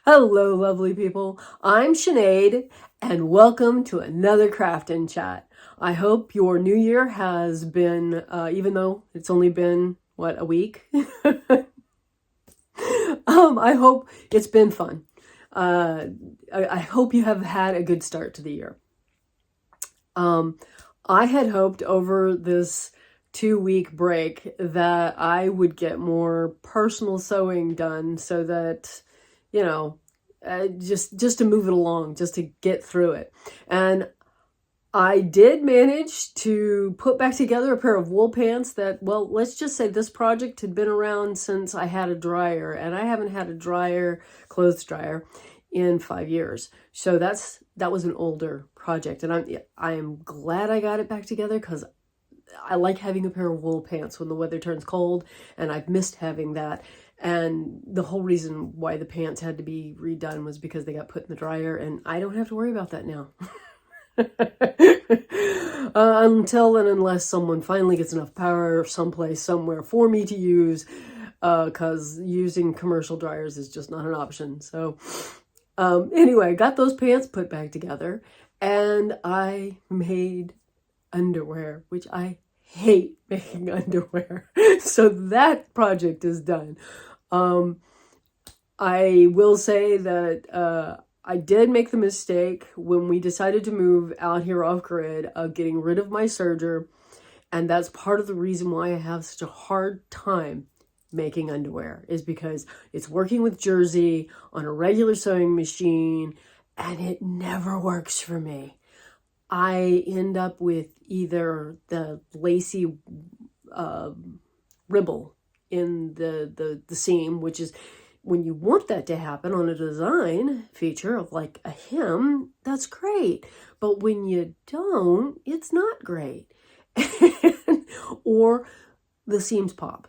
Hello, lovely people. I'm Sinead, and welcome to another Craft and Chat. I hope your new year has been, even though it's only been, what, a week? I hope it's been fun. I hope you have had a good start to the year. I had hoped over this 2-week break that I would get more personal sewing done so that, you know, just to move it along, just to get through it. And I did manage to put back together a pair of wool pants that, well, let's just say this project had been around since I had a dryer, and I haven't had a clothes dryer, in 5 years. So that was an older project, and I'm glad I got it back together because I like having a pair of wool pants when the weather turns cold, and I've missed having that. And the whole reason why the pants had to be redone was because they got put in the dryer, and I don't have to worry about that now. Until and unless someone finally gets enough power someplace, somewhere for me to use, because using commercial dryers is just not an option. So anyway, got those pants put back together, and I made underwear, which I hate making underwear. So that project is done. I will say that I did make the mistake when we decided to move out here off grid of getting rid of my serger, and that's part of the reason why I have such a hard time making underwear, is because it's working with jersey on a regular sewing machine and it never works for me. I end up with either the lacy ribble in the seam, which is, when you want that to happen on a design feature of like a hem, that's great. But when you don't, it's not great. Or the seams pop.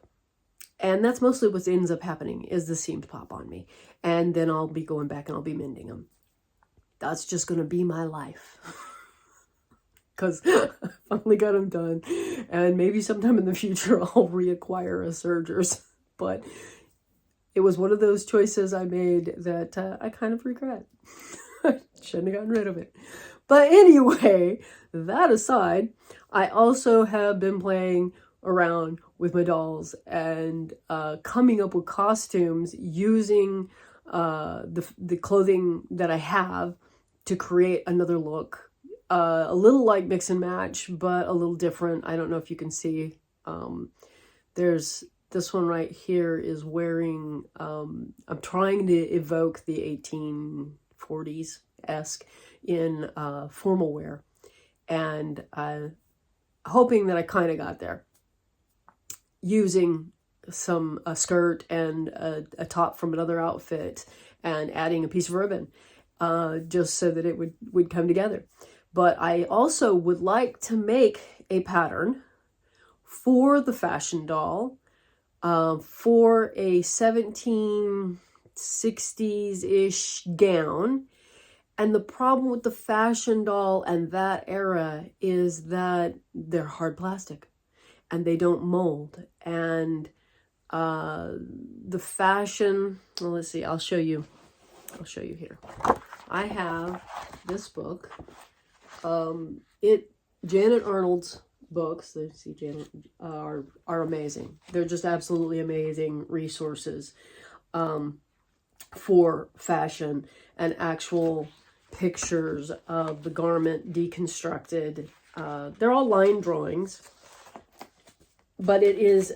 And that's mostly what ends up happening, is the seams pop on me. And then I'll be going back and I'll be mending them. That's just going to be my life. Because I finally got them done. And maybe sometime in the future I'll reacquire a serger's. But it was one of those choices I made that I kind of regret. Shouldn't have gotten rid of it. But anyway, that aside, I also have been playing around with my dolls and coming up with costumes using the clothing that I have to create another look. A little like mix and match, but a little different. I don't know if you can see. There's this one right here is wearing, I'm trying to evoke the 1840s-esque in formal wear. And hoping that I kind of got there. Using a skirt and a top from another outfit and adding a piece of ribbon, just so that it would come together. But I also would like to make a pattern for the fashion doll, for a 1760s-ish gown. And the problem with the fashion doll and that era is that they're hard plastic and they don't mold. And the fashion, well, let's see, I'll show you here. I have this book. Janet Arnold's books, let's see, Janet, are amazing. They're just absolutely amazing resources for fashion and actual pictures of the garment deconstructed. They're all line drawings, but it is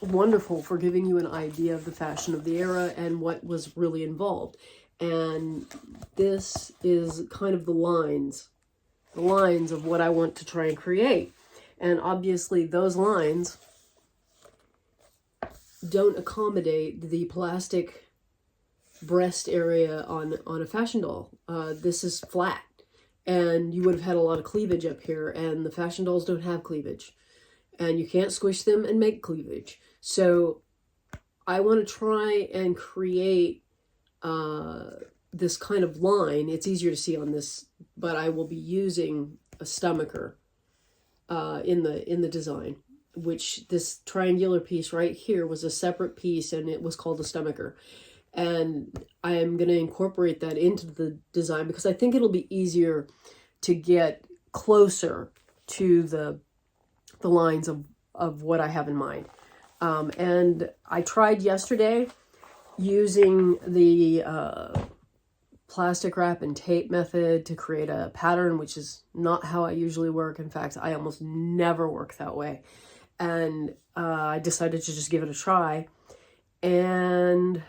wonderful for giving you an idea of the fashion of the era and what was really involved. And this is kind of the lines of what I want to try and create. And obviously those lines don't accommodate the plastic breast area on a fashion doll. This is flat, and you would have had a lot of cleavage up here, and the fashion dolls don't have cleavage, and you can't squish them and make cleavage. So I want to try and create this kind of line. It's easier to see on this, but I will be using a stomacher in the design, which this triangular piece right here was a separate piece, and it was called a stomacher. And I am going to incorporate that into the design because I think it'll be easier to get closer to the lines of what I have in mind. And I tried yesterday using the plastic wrap and tape method to create a pattern, which is not how I usually work. In fact, I almost never work that way. And I decided to just give it a try. And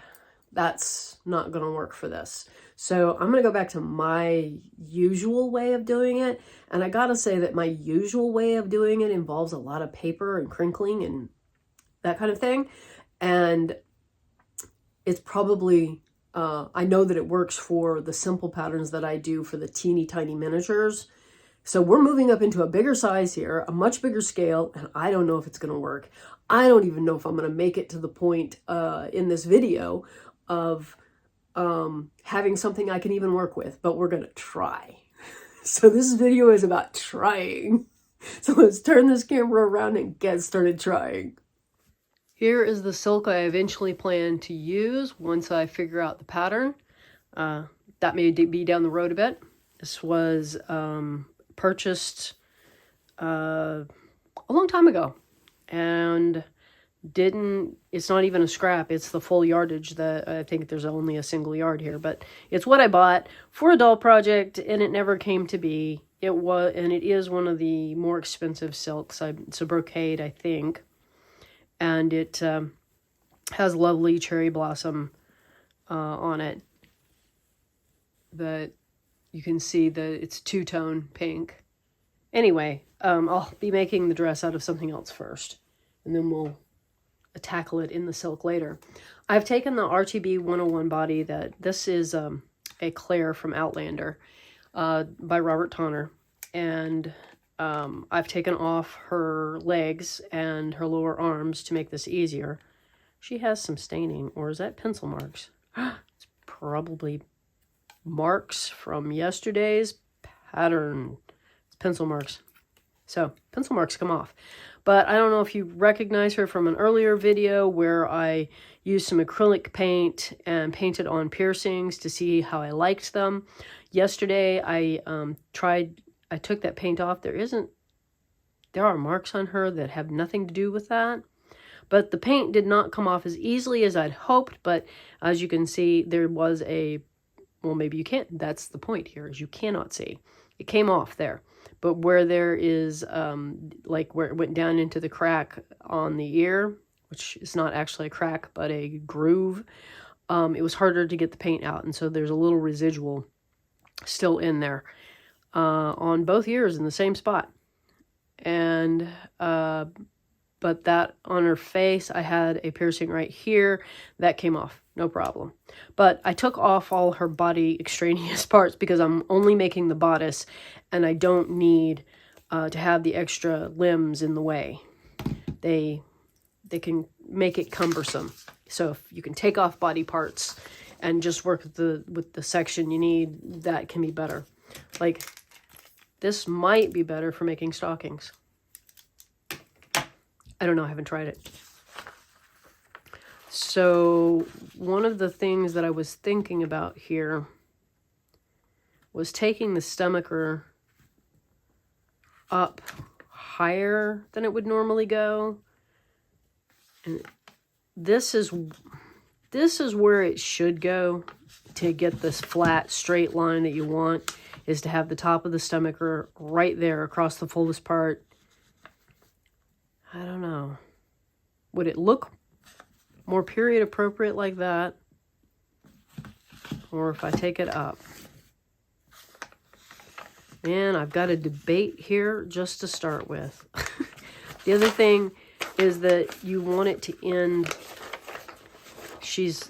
that's not going to work for this. So I'm going to go back to my usual way of doing it. And I got to say that my usual way of doing it involves a lot of paper and crinkling and that kind of thing. And it's probably, I know that it works for the simple patterns that I do for the teeny tiny miniatures. So we're moving up into a bigger size here, a much bigger scale, and I don't know if it's going to work. I don't even know if I'm going to make it to the point in this video of having something I can even work with, but we're going to try. So this video is about trying. So let's turn this camera around and get started trying. Here is the silk I eventually plan to use once I figure out the pattern. That may be down the road a bit. This was purchased a long time ago, and it's not even a scrap, it's the full yardage. That I think there's only a single yard here, but it's what I bought for a doll project, and it never came to be. It is one of the more expensive silks. It's a brocade, I think, and it has lovely cherry blossom on it. But you can see that it's two-tone pink. Anyway, I'll be making the dress out of something else first, and then we'll tackle it in the silk later. I've taken the RTB 101 body. This is a Claire from Outlander by Robert Tonner, and I've taken off her legs and her lower arms to make this easier. She has some staining, or is that pencil marks? It's probably marks from yesterday's pattern. It's pencil marks. So pencil marks come off. But I don't know if you recognize her from an earlier video where I used some acrylic paint and painted on piercings to see how I liked them. Yesterday I took that paint off. There are marks on her that have nothing to do with that. But the paint did not come off as easily as I'd hoped. But as you can see, there was well, maybe you can't. That's the point here, is you cannot see. It came off there. But where there is, like where it went down into the crack on the ear, which is not actually a crack, but a groove, it was harder to get the paint out. And so there's a little residual still in there on both ears in the same spot. And, but that on her face, I had a piercing right here that came off, no problem. But I took off all her body extraneous parts because I'm only making the bodice, and I don't need to have the extra limbs in the way. They can make it cumbersome. So if you can take off body parts and just work with the section you need, that can be better. Like this might be better for making stockings. I don't know, I haven't tried it. So one of the things that I was thinking about here was taking the stomacher up higher than it would normally go. And this is where it should go to get this flat, straight line that you want, is to have the top of the stomacher right there across the fullest part. I don't know. Would it look more period appropriate like that? Or if I take it up? Man, I've got a debate here just to start with. The other thing is that you want it to end. She's,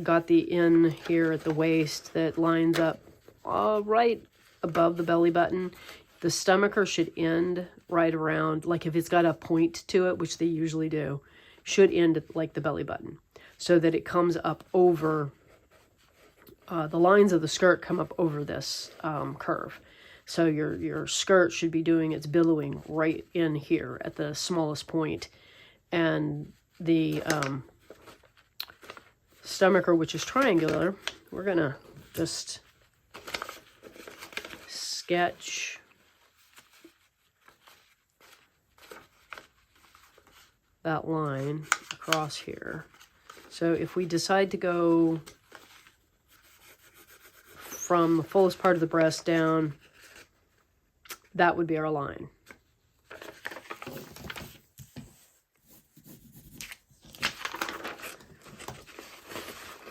got the in here at the waist that lines up right above the belly button. The stomacher should end right around, like if it's got a point to it, which they usually do, should end like the belly button, so that it comes up over, the lines of the skirt come up over this curve. So your skirt should be doing its billowing right in here at the smallest point, and the stomacher, which is triangular, we're going to just sketch that line across here. So if we decide to go from the fullest part of the breast down, that would be our line.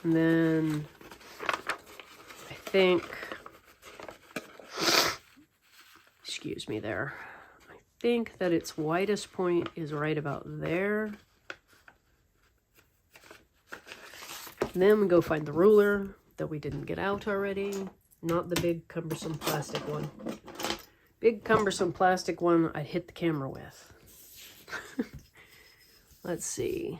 And then I think, excuse me there, I think that its widest point is right about there. And then we go find the ruler that we didn't get out already. Not the big cumbersome plastic one. Big cumbersome plastic one I'd hit the camera with. Let's see.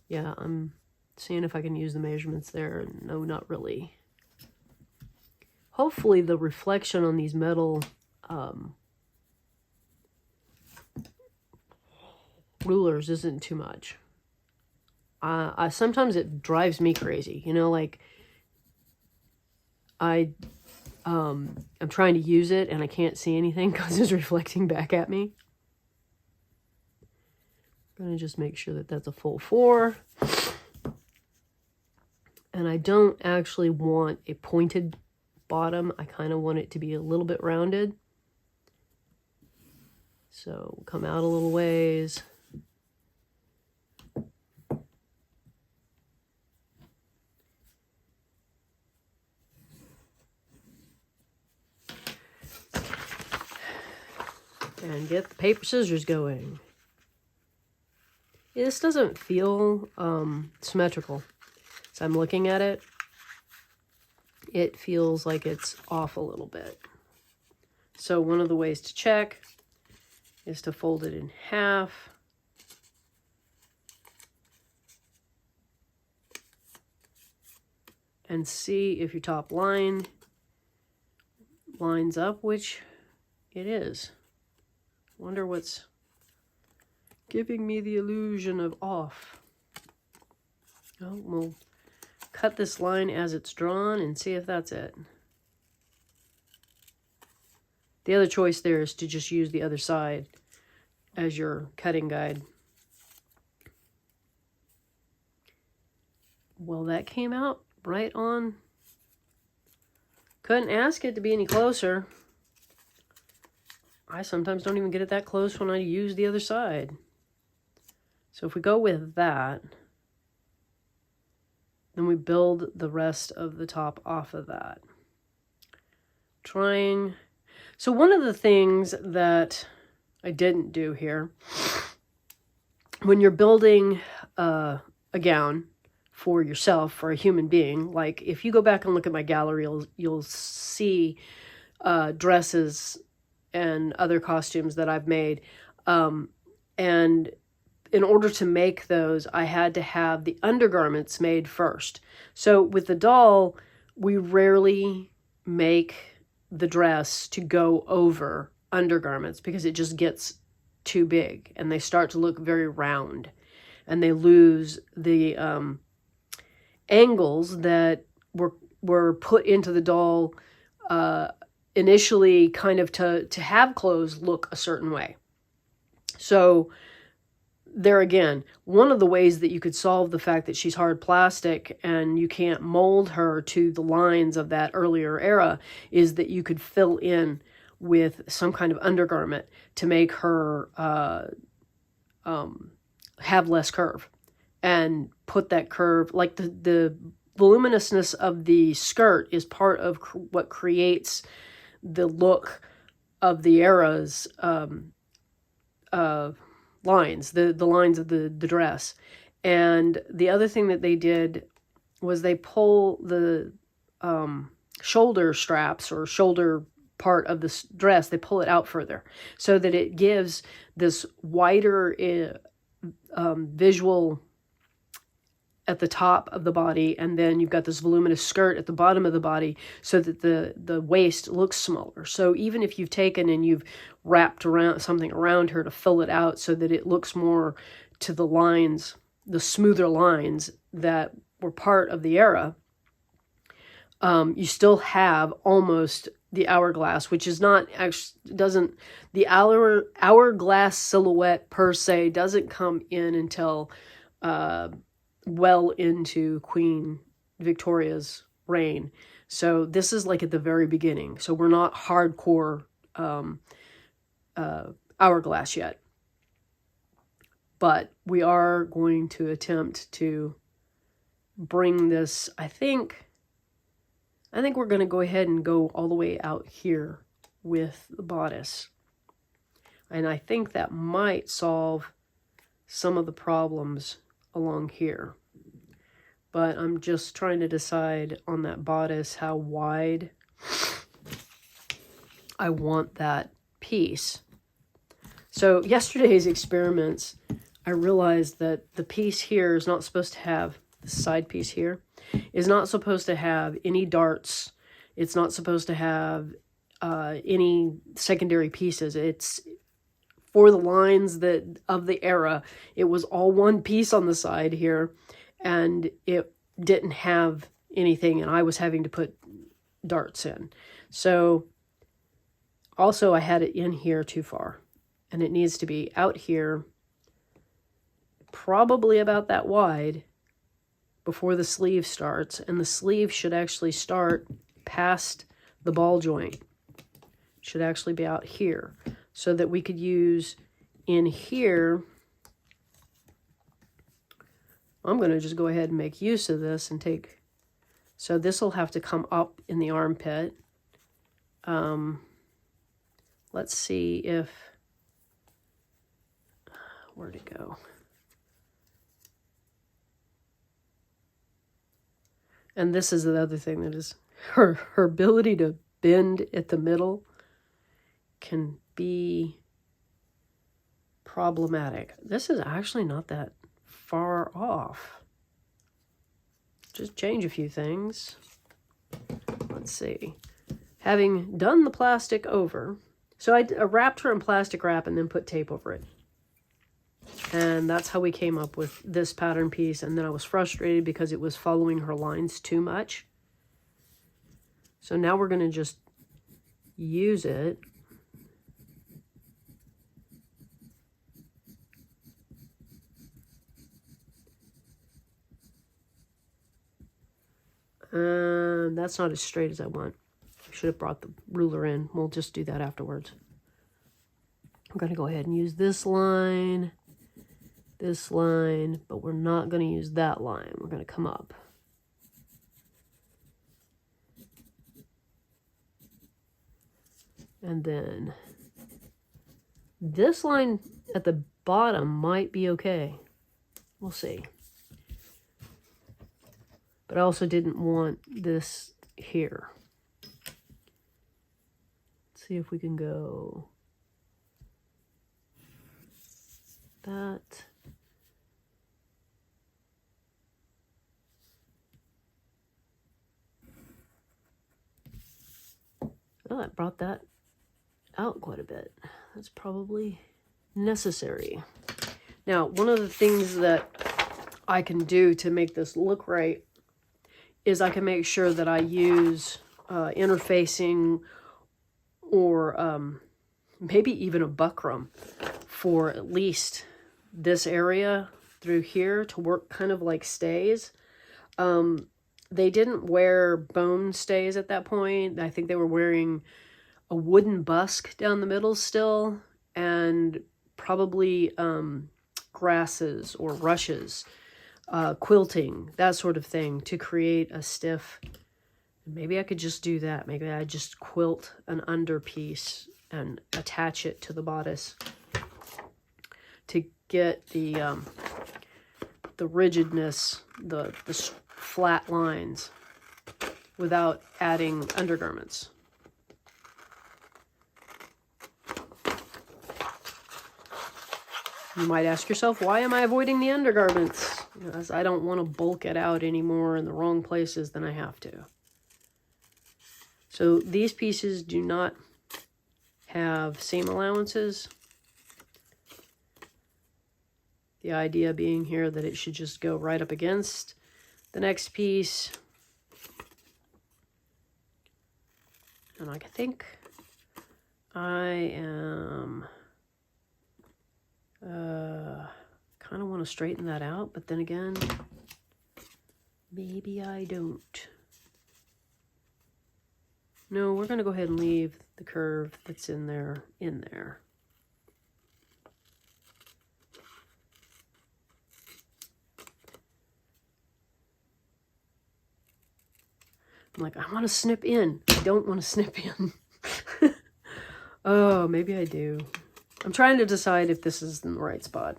Yeah, I'm seeing if I can use the measurements there. No, not really. Hopefully the reflection on these metal rulers isn't too much. Sometimes it drives me crazy, you know, like I'm trying to use it and I can't see anything because it's reflecting back at me. I'm going to just make sure that that's a full 4. And I don't actually want a pointed bottom. I kind of want it to be a little bit rounded. So come out a little ways. And get the paper scissors going. This doesn't feel symmetrical. So I'm looking at it. It feels like it's off a little bit. So one of the ways to check is to fold it in half. And see if your top line lines up, which it is. Wonder what's giving me the illusion of off. Oh, we'll cut this line as it's drawn and see if that's it. The other choice there is to just use the other side as your cutting guide. Well, that came out right on. Couldn't ask it to be any closer. I sometimes don't even get it that close when I use the other side. So if we go with that, then we build the rest of the top off of that. So one of the things that I didn't do here, when you're building a gown for yourself, for a human being, like if you go back and look at my gallery, you'll see dresses and other costumes that I've made. And in order to make those, I had to have the undergarments made first. So with the doll, we rarely make the dress to go over undergarments because it just gets too big and they start to look very round and they lose the angles that were put into the doll initially kind of to have clothes look a certain way. So there again, one of the ways that you could solve the fact that she's hard plastic and you can't mold her to the lines of that earlier era is that you could fill in with some kind of undergarment to make her have less curve and put that curve, like the voluminousness of the skirt is part of what creates the look of the era's lines, the lines of the dress. And the other thing that they did was they pull the shoulder straps or shoulder part of the dress, they pull it out further so that it gives this wider visual at the top of the body, and then you've got this voluminous skirt at the bottom of the body so that the waist looks smaller. So even if you've taken and you've wrapped around something around her to fill it out so that it looks more to the lines, the smoother lines that were part of the era, you still have almost the hourglass, which is not actually, doesn't, the hourglass silhouette per se doesn't come in until well into Queen Victoria's reign. So this is like at the very beginning. So we're not hardcore hourglass yet. But we are going to attempt to bring this, I think we're going to go ahead and go all the way out here with the bodice. And I think that might solve some of the problems along here. But I'm just trying to decide on that bodice how wide I want that piece. So yesterday's experiments, I realized that the piece here is not supposed to have, the side piece here, is not supposed to have any darts. It's not supposed to have any secondary pieces. It's for the lines that of the era. It was all one piece on the side here, and it didn't have anything, and I was having to put darts in. So also I had it in here too far, and it needs to be out here probably about that wide before the sleeve starts, and the sleeve should actually start past the ball joint. Should actually be out here, so that we could use in here. I'm going to just go ahead and make use of this and take, so this will have to come up in the armpit. Let's see if, where'd it go? And this is the other thing that is, her ability to bend at the middle can be problematic. This is actually not that far off. Just change a few things. Let's see. Having done the plastic over, so I wrapped her in plastic wrap and then put tape over it. And that's how we came up with this pattern piece. And then I was frustrated because it was following her lines too much. So now we're going to just use it. That's not as straight as I want. I should have brought the ruler in. We'll just do that afterwards. I'm going to go ahead and use this line, but we're not going to use that line. We're going to come up. And then this line at the bottom might be okay. We'll see. But I also didn't want this here. Let's see if we can go that. Well, that brought that out quite a bit. That's probably necessary. Now, one of the things that I can do to make this look right is I can make sure that I use interfacing or maybe even a buckram for at least this area through here to work kind of like stays. They didn't wear bone stays at that point. I think they were wearing a wooden busk down the middle still, and probably grasses or rushes, quilting, that sort of thing, to create a stiff. Maybe I could just do that. Maybe I just quilt an underpiece and attach it to the bodice to get the rigidness, the flat lines, without adding undergarments. You might ask yourself, why am I avoiding the undergarments? because I don't want to bulk it out anymore in the wrong places than I have to. So these pieces do not have seam allowances. The idea being here that it should just go right up against the next piece. And I think I am kind of want to straighten that out, but then again, maybe I don't. No, we're going to go ahead and leave the curve that's in there in there. I'm like, I want to snip in. I don't want to snip in. Oh, maybe I do. I'm trying to decide if this is in the right spot.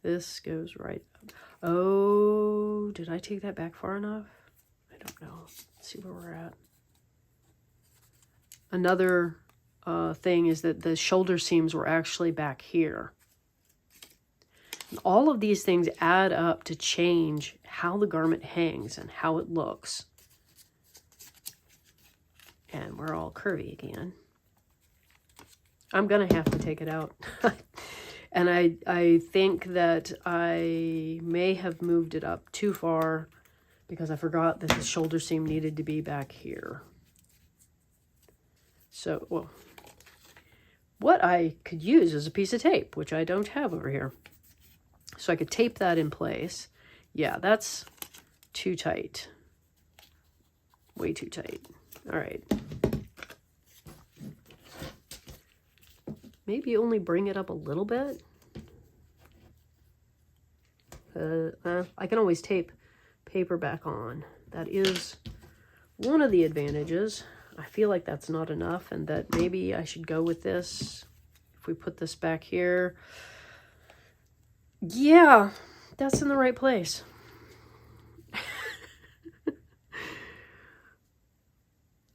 This goes right up. Oh, did I take that back far enough? I don't know. Let's see where we're at. Another thing is that the shoulder seams were actually back here. And all of these things add up to change how the garment hangs and how it looks. And we're all curvy again. I'm going to have to take it out. And I think that I may have moved it up too far because I forgot that the shoulder seam needed to be back here. So, well, what I could use is a piece of tape, which I don't have over here. So I could tape that in place. Yeah, that's too tight. Way too tight. All right. Maybe only bring it up a little bit. I can always tape paper back on. That is one of the advantages. I feel like that's not enough and that maybe I should go with this. If we put this back here. Yeah, that's in the right place.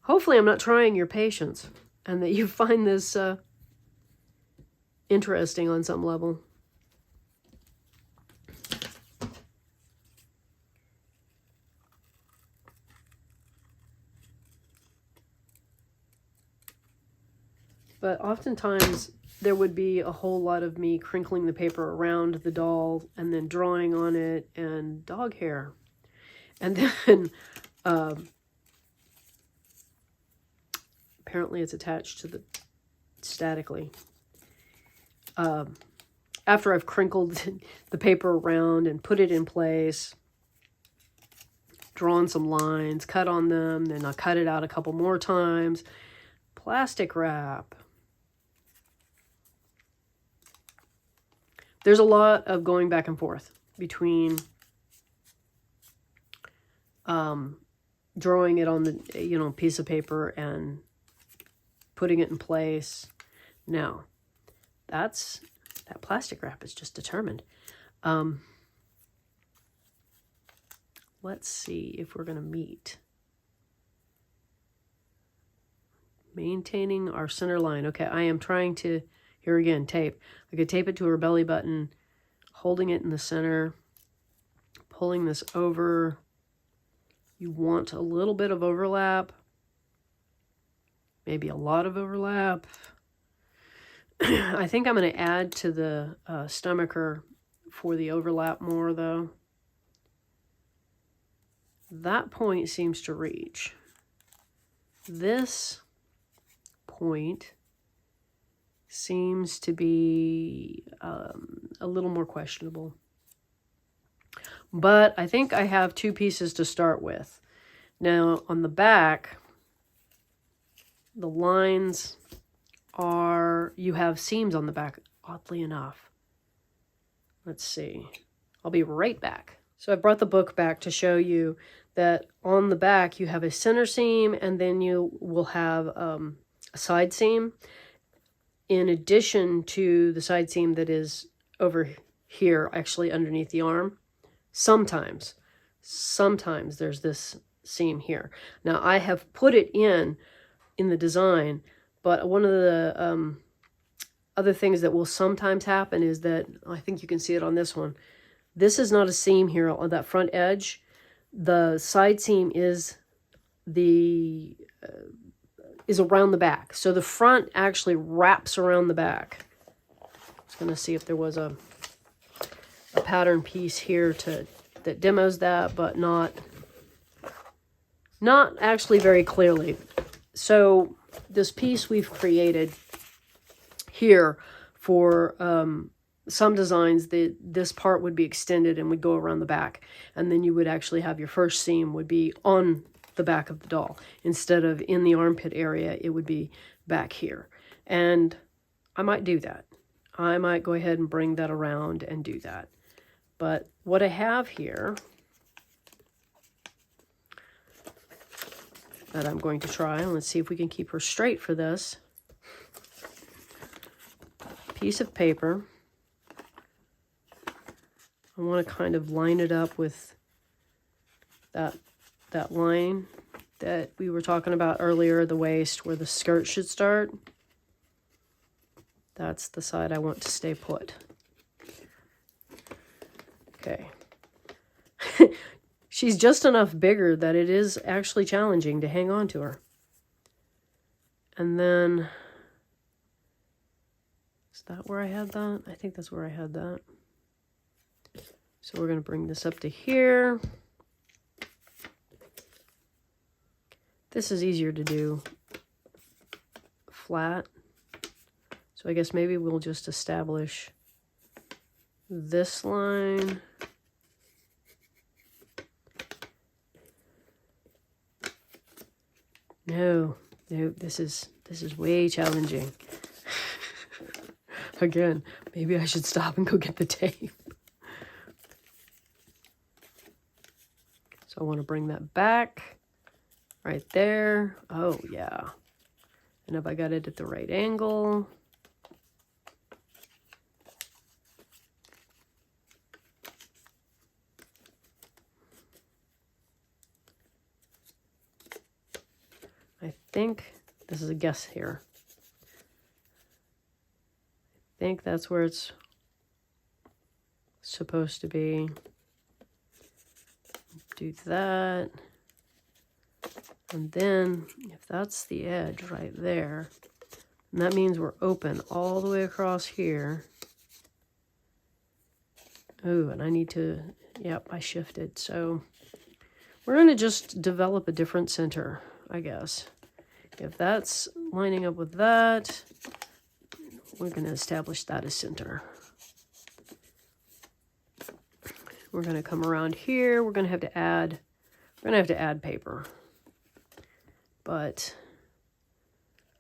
Hopefully I'm not trying your patience and that you find this interesting on some level. But oftentimes there would be a whole lot of me crinkling the paper around the doll and then drawing on it and dog hair. And then apparently it's attached to the statically. After I've crinkled the paper around and put it in place, drawn some lines, cut on them, then I'll cut it out a couple more times. Plastic wrap. There's a lot of going back and forth between drawing it on the piece of paper and putting it in place. Now, that plastic wrap is just determined. Let's see if we're going to meet. Maintaining our center line. Okay, I am trying to, here again, tape. I could tape it to her belly button, holding it in the center, pulling this over. You want a little bit of overlap, maybe a lot of overlap. I think I'm going to add to the stomacher for the overlap more, though. That point seems to reach. This point seems to be a little more questionable. But I think I have two pieces to start with. Now, on the back, the lines are, you have seams on the back, oddly enough. Let's see. I'll be right back. So I brought the book back to show you that on the back you have a center seam and then you will have a side seam in addition to the side seam that is over here, actually underneath the arm. Sometimes there's this seam here. Now I have put it in the design, but one of the other things that will sometimes happen is that, I think you can see it on this one, this is not a seam here on that front edge. The side seam is around the back. So the front actually wraps around the back. I was going to see if there was a pattern piece here that demos that, but not actually very clearly. So this piece we've created here for some designs, this part would be extended and would go around the back, and then you would actually have your first seam would be on the back of the doll. Instead of in the armpit area, it would be back here. And I might do that. I might go ahead and bring that around and do that. But what I have here that I'm going to try, and let's see if we can keep her straight for this. Piece of paper. I want to kind of line it up with that line that we were talking about earlier, the waist, where the skirt should start. That's the side I want to stay put. Okay. She's just enough bigger that it is actually challenging to hang on to her. And then, is that where I had that? I think that's where I had that. So we're going to bring this up to here. This is easier to do flat. So I guess maybe we'll just establish this line. No, this is way challenging. Again, maybe I should stop and go get the tape. So I want to bring that back right there. Oh, yeah. And if I got it at the right angle. I think, this is a guess here. I think that's where it's supposed to be. Do that. And then, if that's the edge right there, and that means we're open all the way across here. Oh, and I need to, yep, I shifted. So we're going to just develop a different center, I guess. If that's lining up with that, we're going to establish that as center. We're going to come around here. We're going to have to add paper. But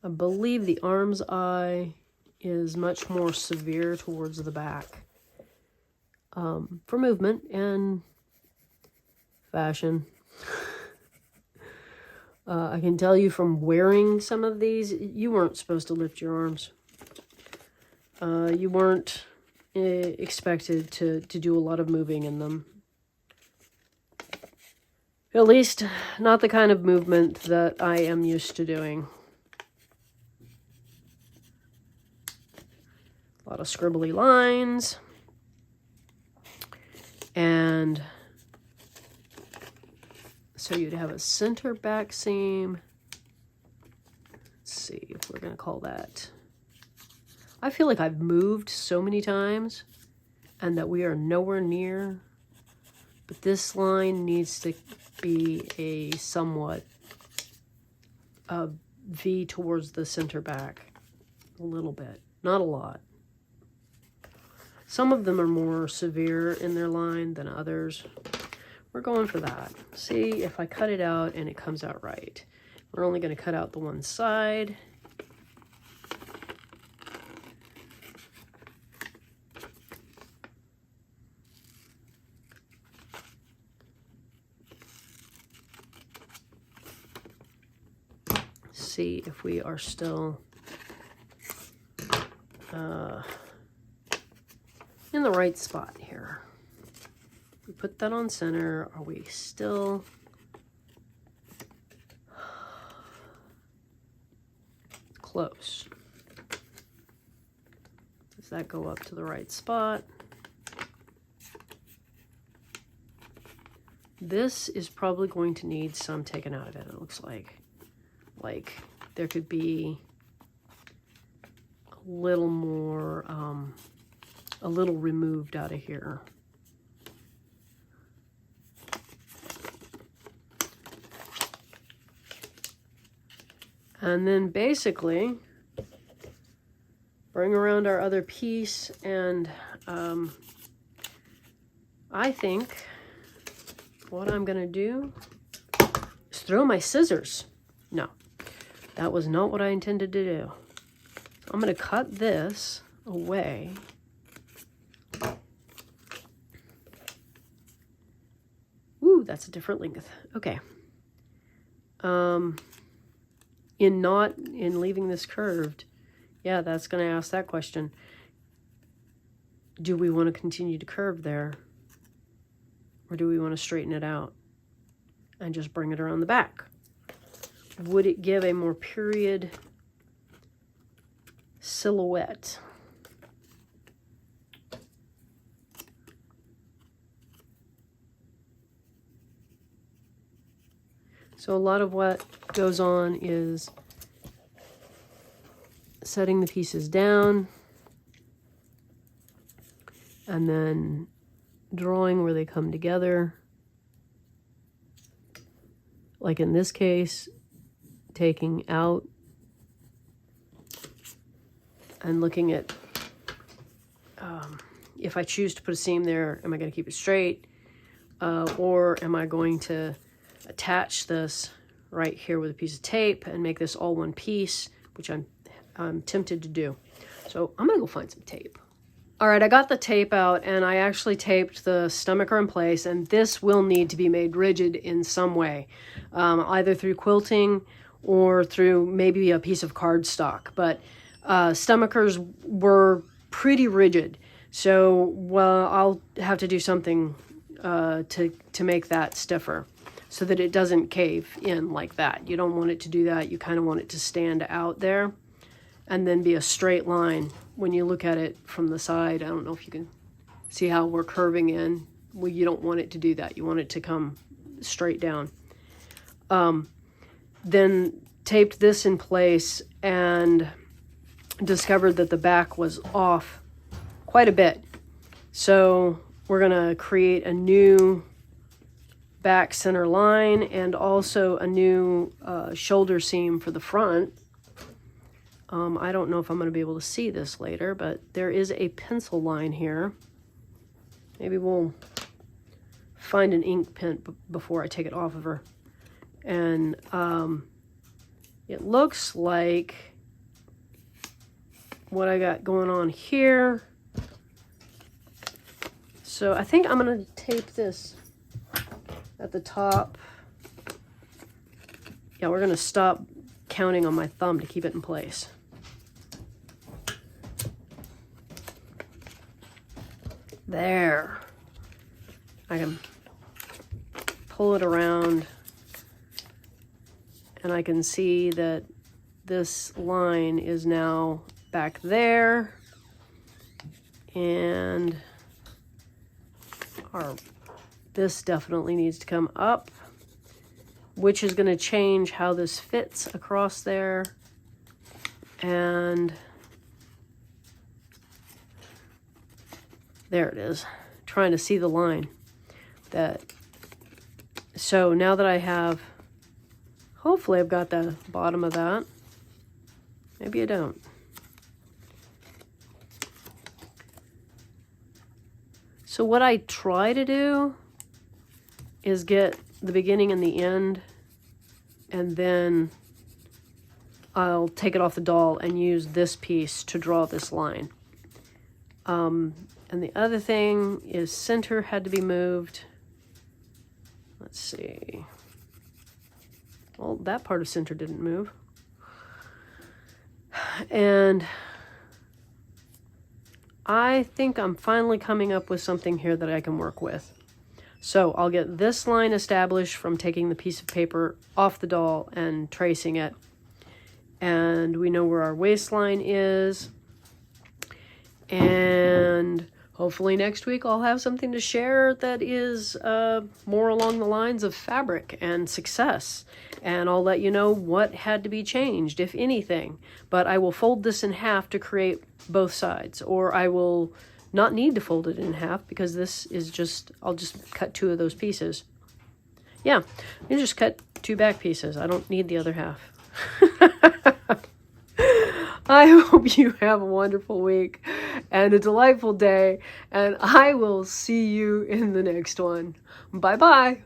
I believe the arm's eye is much more severe towards the back for movement and fashion. I can tell you from wearing some of these, you weren't supposed to lift your arms. You weren't expected to do a lot of moving in them. At least, not the kind of movement that I am used to doing. A lot of scribbly lines. And so you'd have a center back seam. Let's see if we're going to call that. I feel like I've moved so many times and that we are nowhere near. But this line needs to be a somewhat V towards the center back. A little bit. Not a lot. Some of them are more severe in their line than others. We're going for that. See if I cut it out and it comes out right. We're only going to cut out the one side. See if we are still in the right spot here. We put that on center. Are we still close? that go up to the right spot. This is probably going to need some taken out of it, it looks like. Like there could be a little more, a little removed out of here. And then basically bring around our other piece, and I think what I'm gonna do is throw my scissors. No, that was not what I intended to do. I'm gonna cut this away. Ooh, that's a different length. Okay. In leaving this curved, yeah, that's going to ask that question. Do we want to continue to curve there? Or do we want to straighten it out and just bring it around the back? Would it give a more period silhouette? So a lot of what goes on is setting the pieces down and then drawing where they come together. Like in this case, taking out and looking at if I choose to put a seam there, am I going to keep it straight? Or am I going to attach this right here with a piece of tape and make this all one piece, which I'm tempted to do. So I'm gonna go find some tape. All right, I got the tape out and I actually taped the stomacher in place, and this will need to be made rigid in some way, either through quilting or through maybe a piece of cardstock. But stomachers were pretty rigid, so well, I'll have to do something to make that stiffer, so that it doesn't cave in like that. You don't want it to do that. You kind of want it to stand out there and then be a straight line when you look at it from the side. I don't know if you can see how we're curving in. Well, you don't want it to do that. You want it to come straight down. Then taped this in place and discovered that the back was off quite a bit. So we're gonna create a new back center line and also a new shoulder seam for the front. I don't know if I'm going to be able to see this later, but there is a pencil line here. Maybe we'll find an ink pen before I take it off of her. And it looks like what I got going on here. So I think I'm going to tape this at the top. Yeah, we're going to stop counting on my thumb to keep it in place. There. I can pull it around and I can see that this line is now back there, and this definitely needs to come up, which is going to change how this fits across there. And there it is, trying to see the line. So now that I have, hopefully I've got the bottom of that. Maybe I don't. So what I try to do is get the beginning and the end, and then I'll take it off the doll and use this piece to draw this line. And the other thing is center had to be moved. Let's see. Well, that part of center didn't move. And I think I'm finally coming up with something here that I can work with. So I'll get this line established from taking the piece of paper off the doll and tracing it. And we know where our waistline is. And hopefully next week I'll have something to share that is more along the lines of fabric and success. And I'll let you know what had to be changed, if anything. But I will fold this in half to create both sides. Or I will not need to fold it in half because this is just, I'll just cut 2 of those pieces. Yeah, you just cut 2 back pieces. I don't need the other half. I hope you have a wonderful week and a delightful day, and I will see you in the next one. Bye-bye.